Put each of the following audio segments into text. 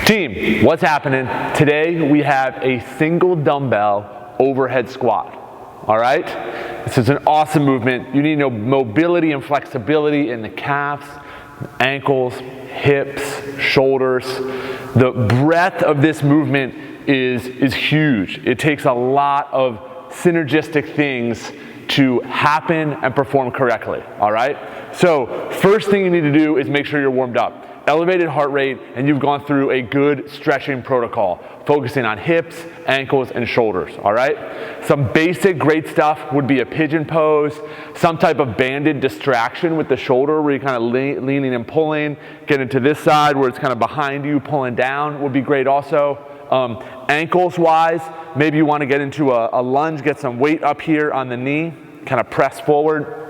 Team, what's happening? Today we have a single dumbbell overhead squat. All right? This is an awesome movement. You need mobility and flexibility in the calves, ankles, hips, shoulders. The breadth of this movement is huge. It takes a lot of synergistic things to happen and perform correctly, all right? So first thing you need to do is make sure you're warmed up. Elevated heart rate, and you've gone through a good stretching protocol, focusing on hips, ankles, and shoulders, all right? Some basic great stuff would be a pigeon pose, some type of banded distraction with the shoulder where you're kind of leaning and pulling, get into this side where it's kind of behind you, pulling down would be great also. Ankles wise, maybe you want to get into a lunge, get some weight up here on the knee, kind of press forward.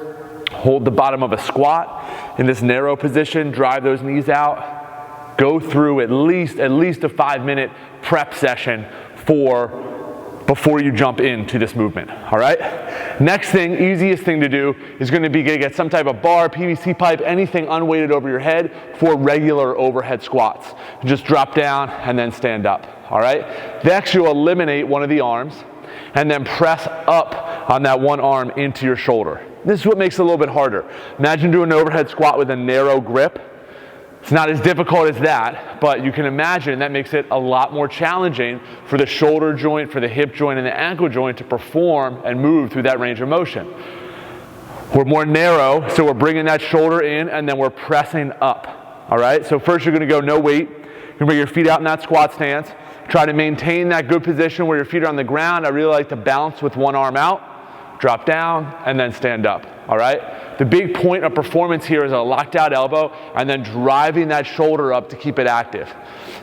Hold the bottom of a squat in this narrow position, drive those knees out. Go through at least a 5-minute prep session before you jump into this movement, all right? Next thing, easiest thing to do is going to be get some type of bar, PVC pipe, anything unweighted over your head for regular overhead squats. Just drop down and then stand up, all right? Next, you'll eliminate one of the arms and then press up on that one arm into your shoulder. This is what makes it a little bit harder. Imagine doing an overhead squat with a narrow grip. It's not as difficult as that, but you can imagine that makes it a lot more challenging for the shoulder joint, for the hip joint, and the ankle joint to perform and move through that range of motion. We're more narrow, so we're bringing that shoulder in and then we're pressing up, all right? So first you're gonna go no weight. You're gonna bring your feet out in that squat stance. Try to maintain that good position where your feet are on the ground. I really like to balance with one arm out. Drop down, and then stand up, all right? The big point of performance here is a locked out elbow and then driving that shoulder up to keep it active.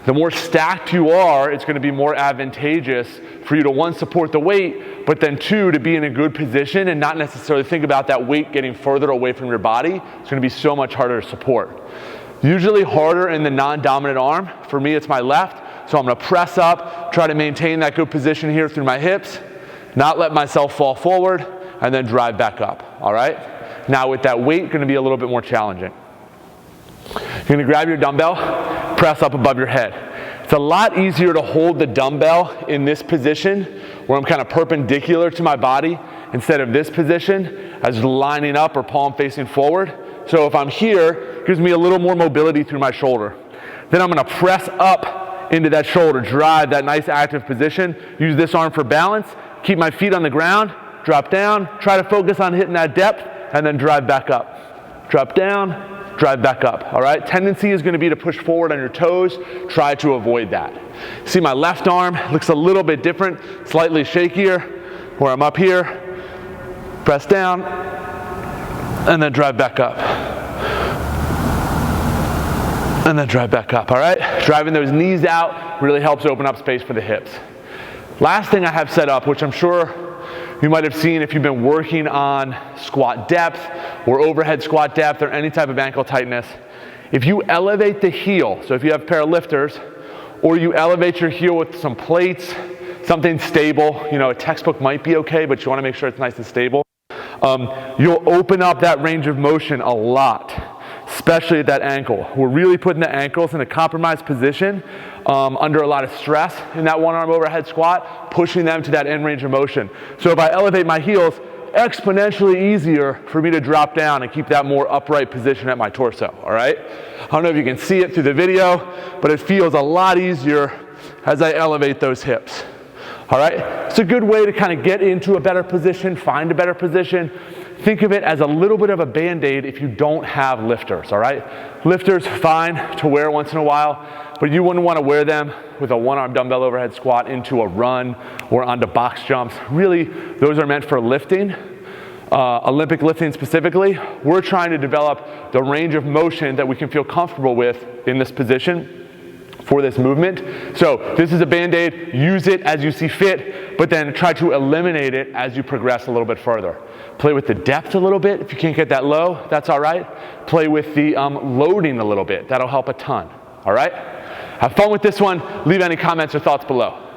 The more stacked you are, it's gonna be more advantageous for you to, one, support the weight, but then two, to be in a good position and not necessarily think about that weight getting further away from your body. It's gonna be so much harder to support. Usually harder in the non-dominant arm. For me, it's my left, so I'm gonna press up, try to maintain that good position here through my hips, not let myself fall forward, and then drive back up, all right? Now with that weight, gonna be a little bit more challenging. You're gonna grab your dumbbell, press up above your head. It's a lot easier to hold the dumbbell in this position where I'm kind of perpendicular to my body instead of this position as lining up or palm facing forward. So if I'm here, it gives me a little more mobility through my shoulder. Then I'm gonna press up into that shoulder, drive that nice active position, use this arm for balance, keep my feet on the ground, drop down, try to focus on hitting that depth, and then drive back up. Drop down, drive back up, all right? Tendency is gonna be to push forward on your toes. Try to avoid that. See my left arm looks a little bit different, slightly shakier, where I'm up here, press down, and then drive back up. And then drive back up, all right? Driving those knees out really helps open up space for the hips. Last thing I have set up, which I'm sure you might have seen if you've been working on squat depth or overhead squat depth or any type of ankle tightness. If you elevate the heel, so if you have a pair of lifters, or you elevate your heel with some plates, something stable, you know, a textbook might be okay, but you want to make sure it's nice and stable. You'll open up that range of motion a lot, especially at that ankle. We're really putting the ankles in a compromised position under a lot of stress in that one arm overhead squat, pushing them to that end range of motion. So if I elevate my heels, exponentially easier for me to drop down and keep that more upright position at my torso, all right? I don't know if you can see it through the video, but it feels a lot easier as I elevate those hips. All right, it's a good way to kind of get into a better position, find a better position. Think of it as a little bit of a Band-Aid if you don't have lifters, all right? Lifters, fine to wear once in a while, but you wouldn't want to wear them with a one-arm dumbbell overhead squat into a run or onto box jumps. Really, those are meant for lifting, Olympic lifting specifically. We're trying to develop the range of motion that we can feel comfortable with in this position for this movement. So this is a Band-Aid, use it as you see fit, but then try to eliminate it as you progress a little bit further. Play with the depth a little bit. If you can't get that low, that's all right. Play with the loading a little bit. That'll help a ton, all right? Have fun with this one. Leave any comments or thoughts below.